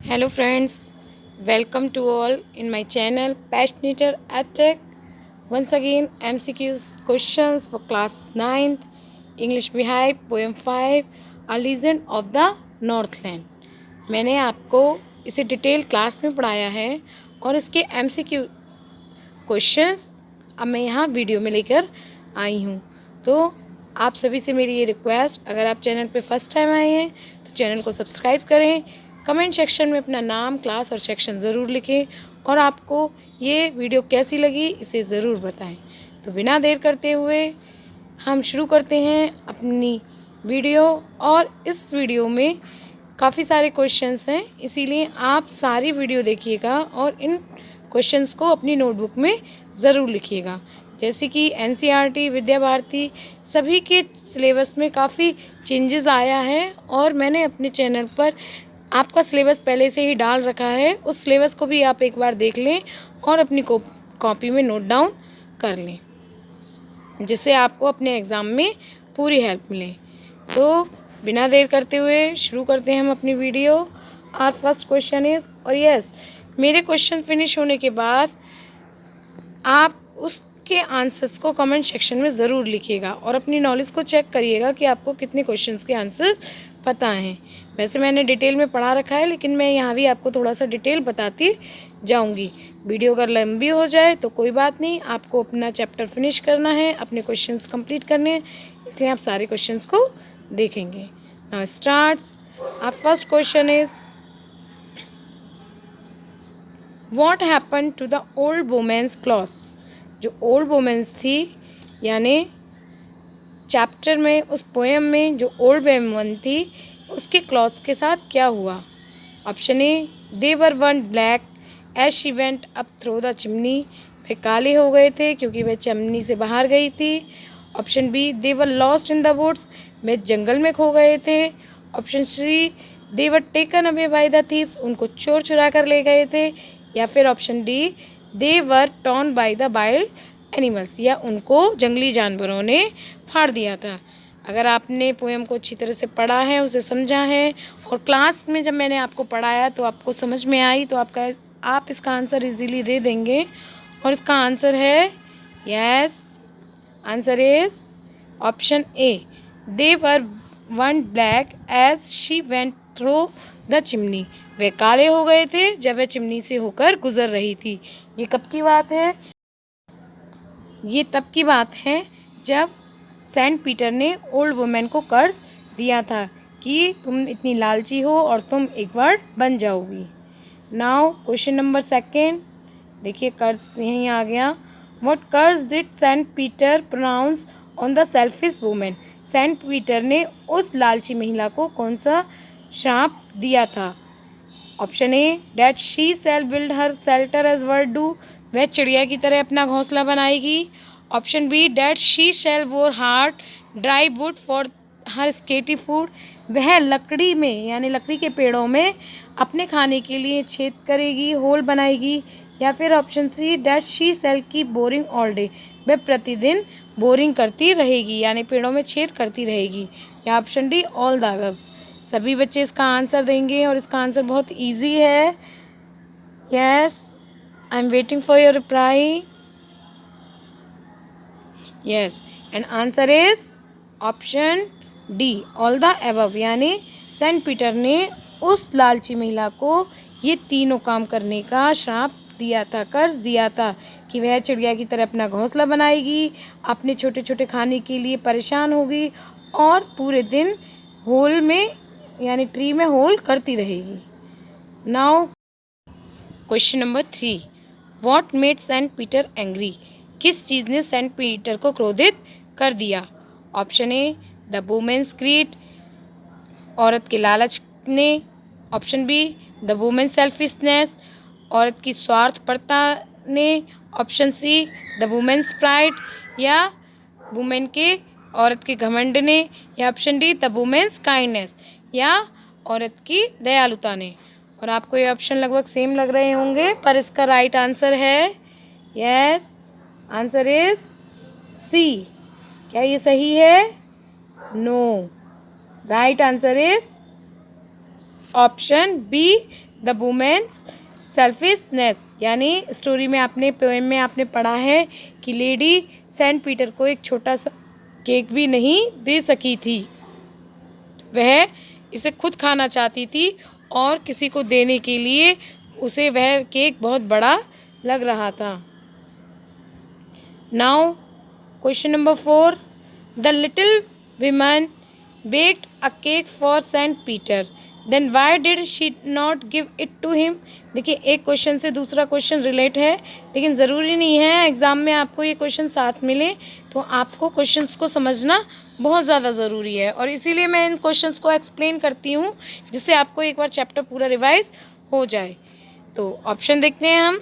Hello friends, welcome to all in my channel Passionator Tech. Once again MCQs questions for class 9th English Behive poem 5 A Legend of the Northland. मैंने आपको इसे detail class में पढ़ाया है और इसके MCQ questions अब मैं यहाँ वीडियो में लेकर आई हूँ। तो आप सभी से मेरी ये रिक्वेस्ट, अगर आप चैनल पे फर्स्ट टाइम आए हैं तो चैनल को सब्सक्राइब करें, कमेंट सेक्शन में अपना नाम, क्लास और सेक्शन ज़रूर लिखें और आपको ये वीडियो कैसी लगी इसे ज़रूर बताएं। तो बिना देर करते हुए हम शुरू करते हैं अपनी वीडियो। और इस वीडियो में काफ़ी सारे क्वेश्चंस हैं, इसीलिए आप सारी वीडियो देखिएगा और इन क्वेश्चंस को अपनी नोटबुक में ज़रूर लिखिएगा। जैसे कि एनसीईआरटी, विद्या भारती सभी के सिलेबस में काफ़ी चेंजेस आया है और मैंने अपने चैनल पर आपका सिलेबस पहले से ही डाल रखा है। उस सिलेबस को भी आप एक बार देख लें और अपनी कॉपी में नोट डाउन कर लें, जिससे आपको अपने एग्ज़ाम में पूरी हेल्प मिले। तो बिना देर करते हुए शुरू करते हैं हम अपनी video. Our first question is, और यस, मेरे क्वेश्चन फिनिश होने के बाद आप उसके आंसर्स को कमेंट सेक्शन में ज़रूर लिखिएगा और अपनी नॉलेज को चेक करिएगा कि आपको कितने क्वेश्चंस के आंसर पता हैं। वैसे मैंने डिटेल में पढ़ा रखा है, लेकिन मैं यहाँ भी आपको थोड़ा सा डिटेल बताती जाऊँगी। वीडियो अगर लंबी हो जाए तो कोई बात नहीं, आपको अपना चैप्टर फिनिश करना है, अपने क्वेश्चंस कंप्लीट करने हैं, इसलिए आप सारे क्वेश्चंस को देखेंगे। Now starts. Our first question is, what happen to the old women's clothes. जो ओल्ड वुमेन्स थी, यानी चैप्टर में, उस पोएम में जो ओल्ड वुमेन थी उसके क्लॉथ्स के साथ क्या हुआ। Option A, they were one black as she went up through the chimney. वे काले हो गए थे क्योंकि वह चिमनी से बाहर गई थी। Option B, they were lost in the woods. वे जंगल में खो गए थे। Option C, they were taken away by the thieves. उनको चोर चुरा कर ले गए थे। या फिर option D, they were torn by the wild animals, या उनको जंगली जानवरों ने फाड़ दिया था। अगर आपने पोएम को अच्छी तरह से पढ़ा है, उसे समझा है और क्लास में जब मैंने आपको पढ़ाया तो आपको समझ में आई, तो आप इसका आंसर इजीली दे देंगे। और इसका आंसर है yes, answer is option A, they were one black as she went through the chimney. वे काले हो गए थे जब वह चिमनी से होकर गुजर रही थी। ये कब की बात है? ये तब की बात है जब सेंट पीटर ने ओल्ड वुमेन को कर्ज दिया था कि तुम इतनी लालची हो और तुम एक बार बन जाओगी। नाउ क्वेश्चन नंबर सेकेंड, देखिए कर्ज यहीं आ गया। What curse did Saint Peter pronounce on the selfish women. Saint Peter ने उस लालची महिला को कौन सा श्राप दिया था। Option A, that she shall build her shelter as bird do. वह चिड़िया की तरह अपना घोंसला बनाएगी। Option B, that she shall bore hard dry wood for her scanty food. वह लकड़ी में, यानी लकड़ी के पेड़ों में अपने खाने के लिए छेद करेगी, होल बनाएगी। या फिर option C, that she shall keep boring all day. वह प्रतिदिन बोरिंग करती रहेगी, यानी पेड़ों में छेद करती रहेगी। या option D, all the above. सभी बच्चे इसका आंसर देंगे और इसका आंसर बहुत इजी है। Yes, I am waiting for your reply. Yes, and answer is option D, all the above. यानी सेंट पीटर ने उस लालची महिला को ये तीनों काम करने का श्राप दिया था, कर्ज दिया था कि वह चिड़िया की तरह अपना घोंसला बनाएगी, अपने छोटे छोटे खाने के लिए परेशान होगी और पूरे दिन होल में, यानी ट्री में होल करती रहेगी। Now question number 3, what made Saint Peter angry. किस चीज़ ने सेंट पीटर को क्रोधित कर दिया। Option A, the women's greed, औरत के लालच ने। Option B, the women selfishness, औरत की स्वार्थपरता ने। Option C, the women's pride, या वुमेन के, औरत के घमंड ने। या option D, the women's kindness, या औरत की दयालुता ने। और आपको ये ऑप्शन लगभग सेम लग रहे होंगे, पर इसका राइट आंसर है यस, आंसर इज सी। क्या ये सही है? No, right answer is option B, the women's selfishness, यानी स्टोरी में आपने पोएम में आपने पढ़ा है कि लेडी सेंट पीटर को एक छोटा सा केक भी नहीं दे सकी थी, वह इसे खुद खाना चाहती थी और किसी को देने के लिए उसे वह केक बहुत बड़ा लग रहा था। Now question number 4, the little women baked a cake for Saint Peter, then why did she not give it to him. देखिए, एक क्वेश्चन से दूसरा क्वेश्चन रिलेट है, लेकिन ज़रूरी नहीं है एग्ज़ाम में आपको ये क्वेश्चन साथ मिले, तो आपको क्वेश्चंस को समझना बहुत ज़्यादा ज़रूरी है और इसीलिए मैं इन क्वेश्चंस को एक्सप्लेन करती हूँ, जिससे आपको एक बार चैप्टर पूरा रिवाइज हो जाए। तो ऑप्शन देखते हैं हम।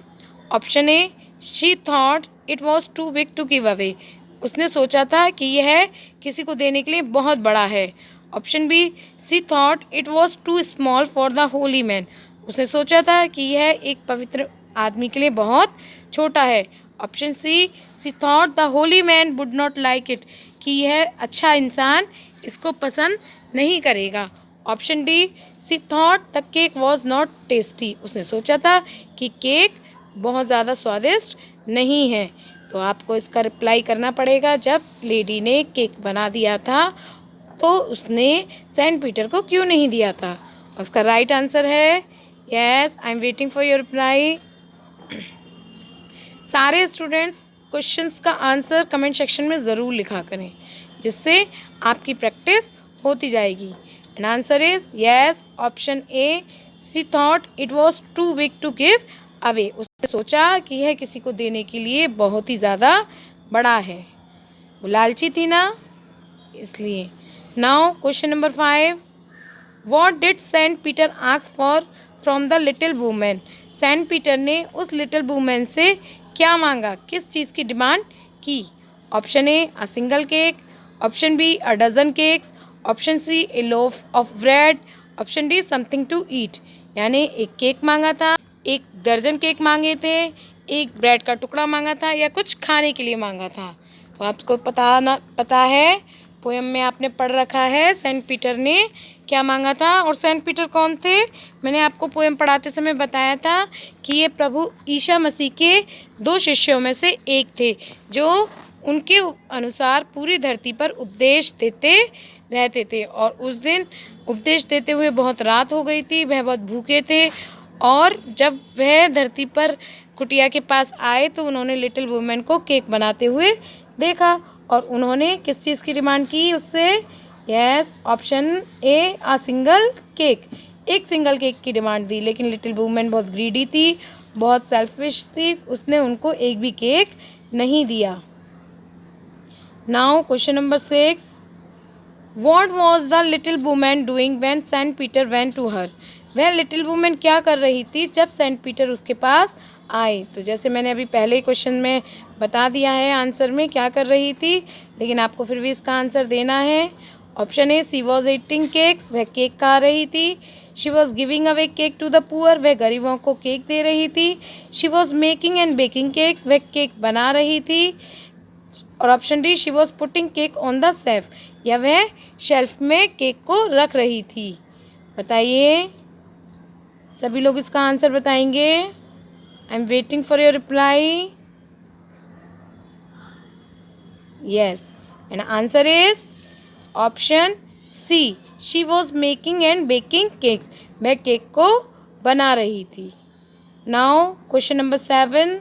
Option A, she thought it was too big to give away, उसने सोचा था कि यह किसी को देने के लिए बहुत बड़ा है। Option B, she thought it was too small for the holy man, उसने सोचा था कि यह एक पवित्र आदमी के लिए बहुत छोटा है। Option C thought the holy man would not like it, कि यह अच्छा इंसान इसको पसंद नहीं करेगा। Option D, she thought the cake was not tasty, उसने सोचा था कि केक बहुत ज़्यादा स्वादिष्ट नहीं है। तो आपको इसका रिप्लाई करना पड़ेगा, जब लेडी ने केक बना दिया था तो उसने सेंट पीटर को क्यों नहीं दिया था। उसका राइट आंसर है yes, I am waiting for your reply. सारे स्टूडेंट्स क्वेश्चंस का आंसर कमेंट सेक्शन में ज़रूर लिखा करें, जिससे आपकी प्रैक्टिस होती जाएगी। And answer is yes, option A, she thought it was too big to give away, उसने सोचा कि यह किसी को देने के लिए बहुत ही ज़्यादा बड़ा है, वो लालची थी ना, इसलिए। Now question number 5, what did Saint Peter ask for from the little women, Saint Peter ने उस लिटिल वुमेन से क्या मांगा, किस चीज़ की डिमांड की। Option A, a single cake, option B, a dozen cakes, option C, a loaf of bread, option D, something to eat, यानी एक केक मांगा था, एक दर्जन केक मांगे थे, एक ब्रेड का टुकड़ा मांगा था, या कुछ खाने के लिए मांगा था। तो आपको पता है, पोएम में आपने पढ़ रखा है सेंट पीटर ने क्या मांगा था। और सेंट पीटर कौन थे, मैंने आपको पोएम पढ़ाते समय बताया था कि ये प्रभु ईसा मसीह के 2 शिष्यों में से एक थे, जो उनके अनुसार पूरी धरती पर उपदेश देते रहते थे। और उस दिन उपदेश देते हुए बहुत रात हो गई थी, वह बहुत भूखे थे, और जब वह धरती पर कुटिया के पास आए तो उन्होंने लिटिल वुमेन को केक बनाते हुए देखा, और उन्होंने किस चीज़ की डिमांड की उससे। Yes, option A, a single cake, एक सिंगल केक की डिमांड दी। लेकिन लिटिल वुमेन बहुत ग्रीडी थी, बहुत सेल्फिश थी, उसने उनको एक भी केक नहीं दिया। Now question number 6, what was the little women doing when Saint Peter went to her, वह लिटिल वुमेन क्या कर रही थी जब सेंट पीटर उसके पास आए। तो जैसे मैंने अभी पहले क्वेश्चन में बता दिया है आंसर में क्या कर रही थी, लेकिन आपको फिर भी इसका आंसर देना है। Option A, she was eating cakes, वह केक खा रही थी। She was giving away cake to the poor, वह गरीबों को केक दे रही थी। She was making and baking cakes, वह केक बना रही थी। और option D, she was putting cake on the shelf, या वह शेल्फ में केक को रख रही थी। बताइए, सभी लोग इसका आंसर बताएंगे। I am waiting for your reply. Yes, and answer is option C, she was making and baking cakes, वह केक को बना रही थी। Now question number 7,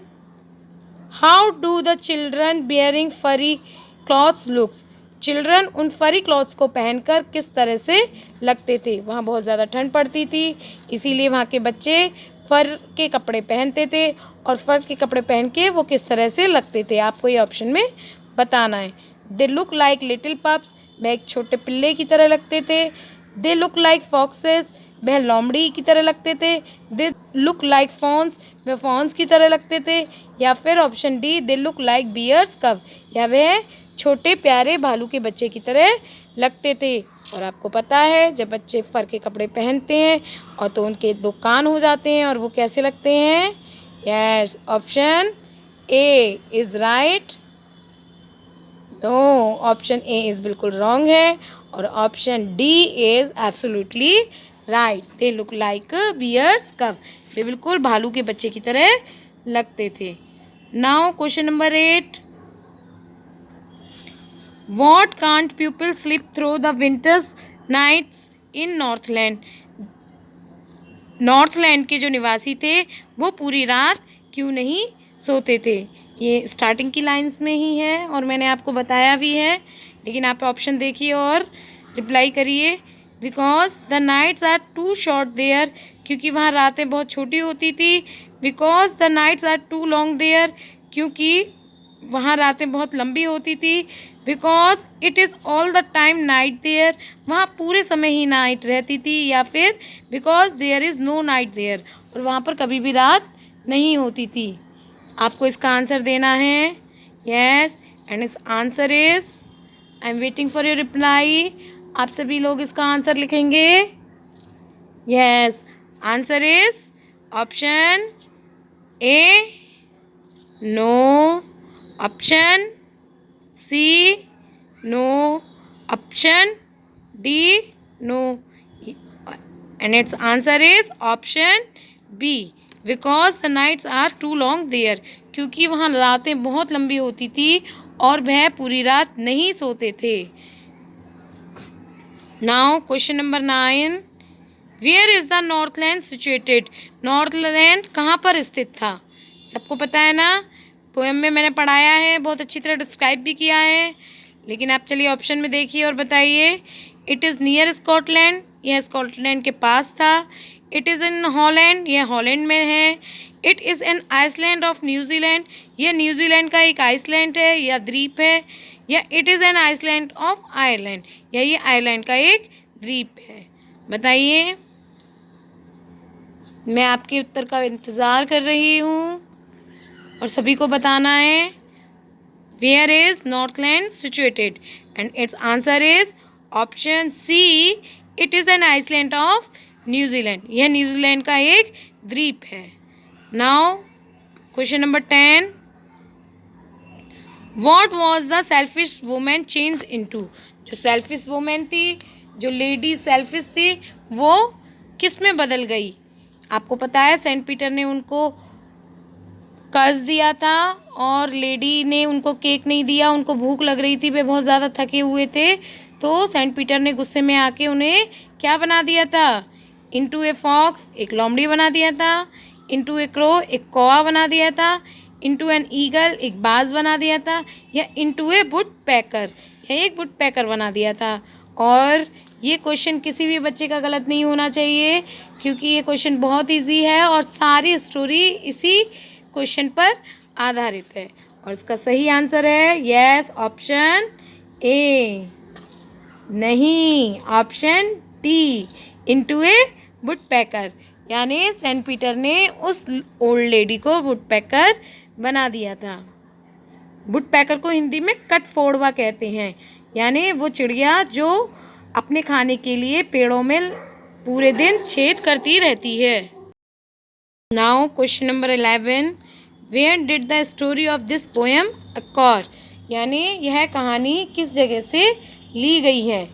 how do the children bearing furry clothes looks, children उन furry clothes को पहनकर किस तरह से लगते थे। वहाँ बहुत ज़्यादा ठंड पड़ती थी, इसीलिए वहाँ के बच्चे फर के कपड़े पहनते थे, और फर के कपड़े पहन के वो किस तरह से लगते थे, आपको ये ऑप्शन में बताना है। दे लुक लाइक लिटिल पप्स, वह एक छोटे पिल्ले की तरह लगते थे। दे लुक लाइक फॉक्सेस, वह लोमड़ी की तरह लगते थे। दे लुक लाइक फॉन्स, वह फॉन्स की तरह लगते थे। या फिर option D, they look like bear's cub, या वह छोटे प्यारे भालू के बच्चे की तरह लगते थे। और आपको पता है, जब बच्चे फर के कपड़े पहनते हैं और तो उनके 2 कान हो जाते हैं, और वो कैसे लगते हैं। Yes, option A is right. No, option A is बिल्कुल रॉन्ग है, और option D is absolutely right, they look like bear's cub, वे बिल्कुल भालू के बच्चे की तरह लगते थे। Now question number 8, what can't people sleep through the winter's nights in Northland. Northland के जो निवासी थे वो पूरी रात क्यों नहीं सोते थे। ये स्टार्टिंग की लाइंस में ही है और मैंने आपको बताया भी है, लेकिन आप ऑप्शन देखिए और रिप्लाई करिए। Because the nights are too short there, क्योंकि वहाँ रातें बहुत छोटी होती थी। Because the nights are too long there, क्योंकि वहाँ रातें बहुत लंबी होती थी। Because it is all the time night there, वहाँ पूरे समय ही नाइट रहती थी। या फिर because there is no night there, और वहाँ पर कभी भी रात नहीं होती थी। आपको इसका आंसर देना है। यस, एंड इस answer is, I am waiting for your reply. आप सभी लोग इसका आंसर लिखेंगे। Yes, answer is option A no, option C no, option D no, and its answer is option B, because the nights are too long there, क्योंकि वहाँ रातें बहुत लंबी होती थी और वह पूरी रात नहीं सोते थे। Now question number 9, where is the Northland situated. Northland कहाँ पर स्थित था, सबको पता है ना, पोएम में मैंने पढ़ाया है, बहुत अच्छी तरह डिस्क्राइब भी किया है। लेकिन आप चलिए ऑप्शन में देखिए और बताइए। इट इज़ नियर स्कॉटलैंड, यह स्कॉटलैंड के पास था। इट इज़ इन हॉलैंड, यह हॉलैंड में है। It is an Iceland of New Zealand, यह न्यूजीलैंड का एक आइसलैंड है या द्वीप है। या it is an Iceland of Ireland, या ये आयरलैंड का एक द्वीप है। बताइए, मैं आपके उत्तर का इंतज़ार कर रही हूँ और सभी को बताना है। Where is Northland situated, and its answer is option C, it is an Iceland of New Zealand, यह न्यूजीलैंड का एक द्वीप है। Now question number 10, what was the selfish women change into. जो सेल्फिश वुमेन थी, जो लेडी सेल्फिश थी, वो किस में बदल गई। आपको पता है सेंट पीटर ने उनको कर्ज दिया था और लेडी ने उनको केक नहीं दिया, उनको भूख लग रही थी, वे बहुत ज़्यादा थके हुए थे। तो सेंट पीटर ने गुस्से में आके उन्हें क्या बना दिया था, इनटू ए फॉक्स, एक लोमड़ी बना दिया था। इनटू ए क्रो, एक कौवा बना दिया था। इनटू एन ईगल, एक बाज बना दिया था। या इनटू ए वुड पैकर, या एक वुड पैकर बना दिया था। और ये क्वेश्चन किसी भी बच्चे का गलत नहीं होना चाहिए, क्योंकि ये क्वेश्चन बहुत इजी है और सारी स्टोरी इसी क्वेश्चन पर आधारित है। और इसका सही आंसर है यस, ऑप्शन ए, नहीं, option D, into a woodpecker. यानी सेंट पीटर ने उस ओल्ड लेडी को वुड पैकर बना दिया था। वुड पैकर को हिंदी में कटफोड़वा कहते हैं, यानी वो चिड़िया जो अपने खाने के लिए पेड़ों में पूरे दिन छेद करती रहती है। Now question number 11, where did the story of this poem occur, यानी यह कहानी किस जगह से ली गई है।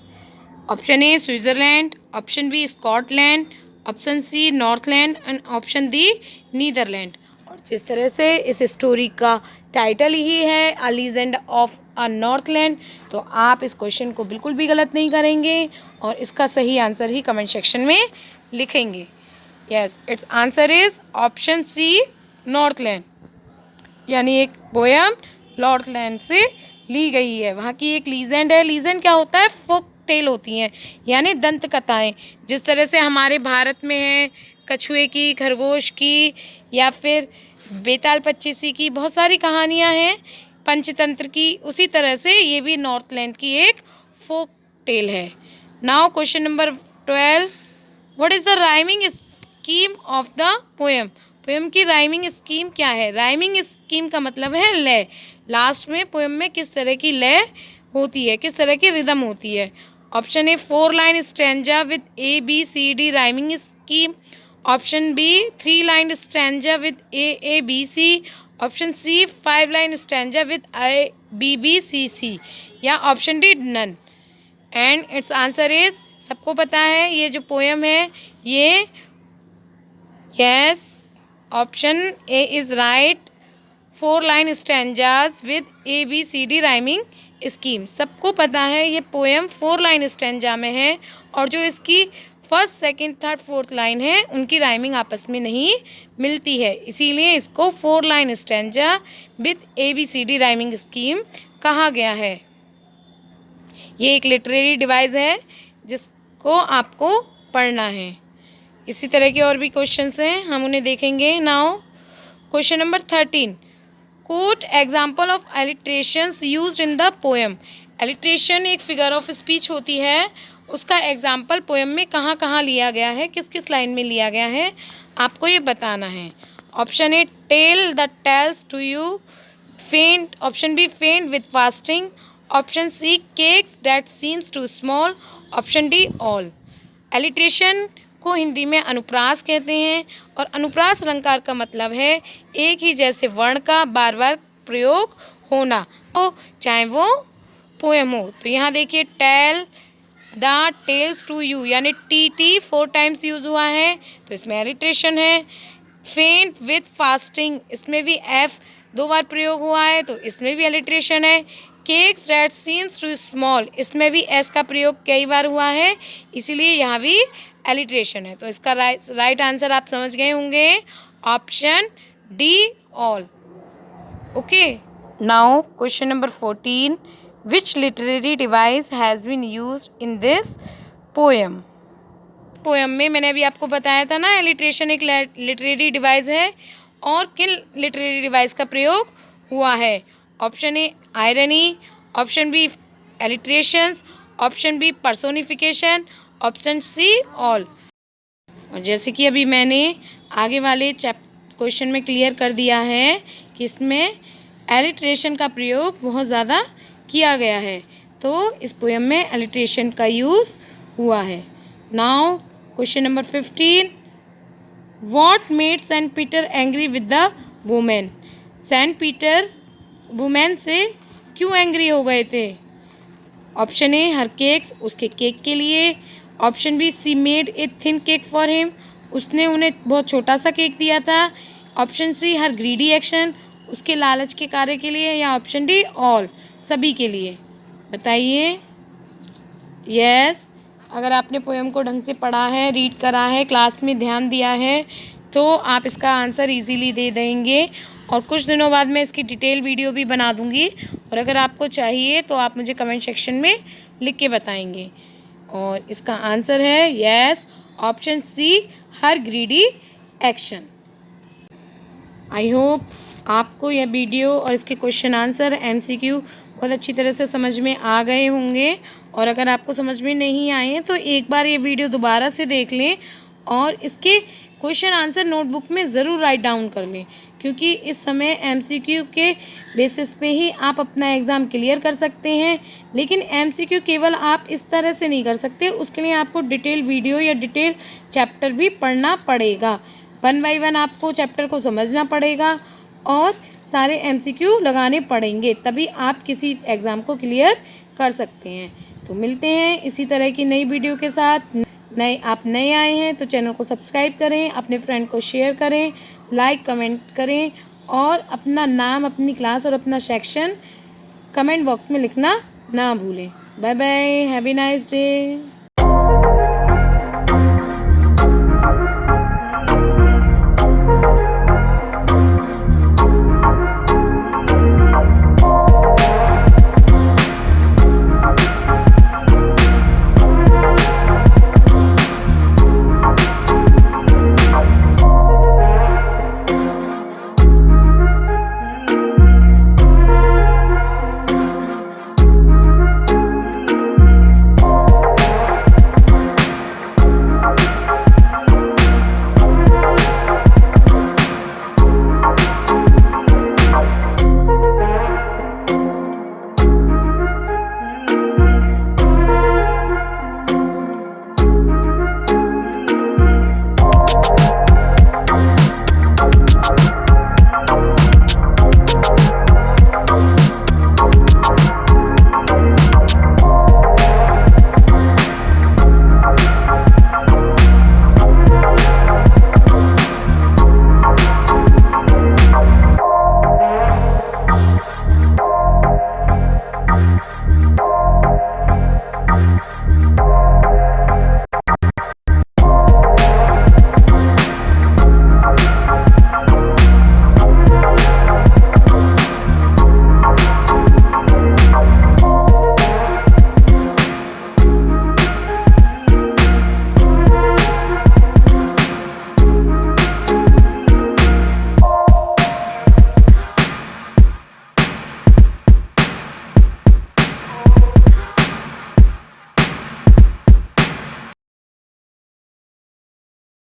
Option A Switzerland, option B Scotland, option C Northland and option D Netherland. और जिस तरह से इस स्टोरी का टाइटल ही है अ लीजेंड ऑफ अ नॉर्थलैंड, तो आप इस क्वेश्चन को बिल्कुल भी गलत नहीं करेंगे और इसका सही आंसर ही कमेंट सेक्शन में लिखेंगे। Yes, its answer is option C Northland, यानी एक पोयम नॉर्थलैंड से ली गई है। वहाँ की एक लीजेंड है। लीजेंड क्या होता है, फोक टेल होती हैं, यानी दंत कथाएँ। जिस तरह से हमारे भारत में है कछुए की, खरगोश की, या फिर बेताल पच्चीसी की, बहुत सारी कहानियाँ हैं पंचतंत्र की, उसी तरह से ये भी नॉर्थलैंड की एक फोक टेल है। Now question number 12, what is the rhyming scheme of the poem. Poem की राइमिंग स्कीम क्या है। राइमिंग स्कीम का मतलब है लय। लास्ट में पोएम में किस तरह की लय होती है, किस तरह की रिदम होती है। Option A 4 line stanza with ABCD rhyming scheme, option B 3 line stanza with AABC, option C 5 line stanza with IBBCC, या option D none. And its answer is सबको पता है ये जो पोएम है ये, yes, option A is right, 4 line stanzas with ABCD rhyming scheme. सबको पता है ये पोएम 4 लाइन स्टैंजा में है और जो इसकी first, second, third, fourth line है उनकी राइमिंग आपस में नहीं मिलती है, इसीलिए इसको 4 line stanza with ABCD rhyming scheme कहा गया है। ये एक लिटरेरी डिवाइस है जिसको आपको पढ़ना है। इसी तरह के और भी क्वेश्चंस हैं, हम उन्हें देखेंगे। Now question number 13, quote example of alliterations used in the poem. Alliteration एक फिगर ऑफ स्पीच होती है, उसका एग्जाम्पल पोएम में कहाँ कहाँ लिया गया है, किस किस लाइन में लिया गया है, आपको ये बताना है। Option A, tell the tales to you, faint, option B, faint with fasting, option C, cakes that seems too small, option D, all. Alliteration को हिंदी में अनुप्रास कहते हैं और अनुप्रास अलंकार का मतलब है एक ही जैसे वर्ण का बार बार प्रयोग होना, तो चाहे वो पोएम हो। तो यहाँ देखिए, tell the tales to you यानी TT 4 टाइम्स यूज हुआ है, तो इसमें एलिट्रेशन है। फेंट विथ फास्टिंग, इसमें भी F 2 बार प्रयोग हुआ है, तो इसमें भी एलिट्रेशन है। Cakes that seems too small, इसमें भी S का प्रयोग कई बार हुआ है, इसीलिए यहाँ भी एलिट्रेशन है। तो इसका राइट आंसर आप समझ गए होंगे, option D, all. Okay, now question number 14, which literary device has been used in this poem. Poem में मैंने अभी आपको बताया था ना, एलिट्रेशन एक लिटरेरी डिवाइस है, और किन लिटरेरी डिवाइस का प्रयोग हुआ है। Option A, irony, option B, alliterations, option B, personification, option C, all. और जैसे कि अभी मैंने आगे वाले क्वेश्चन में क्लियर कर दिया है कि इसमें एलिट्रेशन का प्रयोग बहुत ज़्यादा किया गया है, तो इस पोएम में एलिट्रेशन का यूज़ हुआ है। Now question number 15, what made Saint Peter angry with the women. Saint Peter women से क्यों एंग्री हो गए थे। ऑप्शन ए, हर केक्स, उसके केक के लिए, option B, she made a thin cake for him, उसने उन्हें बहुत छोटा सा केक दिया था, option C, her greedy action, उसके लालच के कार्य के लिए, या ऑप्शन डी, ऑल, सभी के लिए। बताइए। यस, अगर आपने पोएम को ढंग से पढ़ा है, रीड करा है, क्लास में ध्यान दिया है, तो आप इसका आंसर इजीली दे देंगे। और कुछ दिनों बाद मैं इसकी डिटेल वीडियो भी बना दूंगी, और अगर आपको चाहिए तो आप मुझे कमेंट सेक्शन में लिख के बताएंगे। और इसका आंसर है yes, option C, her greedy action. I hope आपको यह वीडियो और इसके क्वेश्चन आंसर MCQ बहुत अच्छी तरह से समझ में आ गए होंगे। और अगर आपको समझ में नहीं आए हैं तो एक बार ये वीडियो दोबारा से देख लें और इसके क्वेश्चन आंसर नोटबुक में ज़रूर राइट डाउन कर लें, क्योंकि इस समय MCQ के बेसिस पे ही आप अपना एग्ज़ाम क्लियर कर सकते हैं। लेकिन MCQ केवल आप इस तरह से नहीं कर सकते, उसके लिए आपको डिटेल वीडियो या डिटेल चैप्टर भी पढ़ना पड़ेगा। 1 बाय 1 आपको चैप्टर को समझना पड़ेगा और सारे MCQ लगाने पड़ेंगे, तभी आप किसी एग्ज़ाम को क्लियर कर सकते हैं। तो मिलते हैं इसी तरह की नई वीडियो के साथ। आप नए आए हैं तो चैनल को सब्सक्राइब करें, अपने फ्रेंड को शेयर करें, लाइक कमेंट करें, और अपना नाम, अपनी क्लास और अपना सेक्शन कमेंट बॉक्स में लिखना ना भूलें। Bye bye, have a nice day.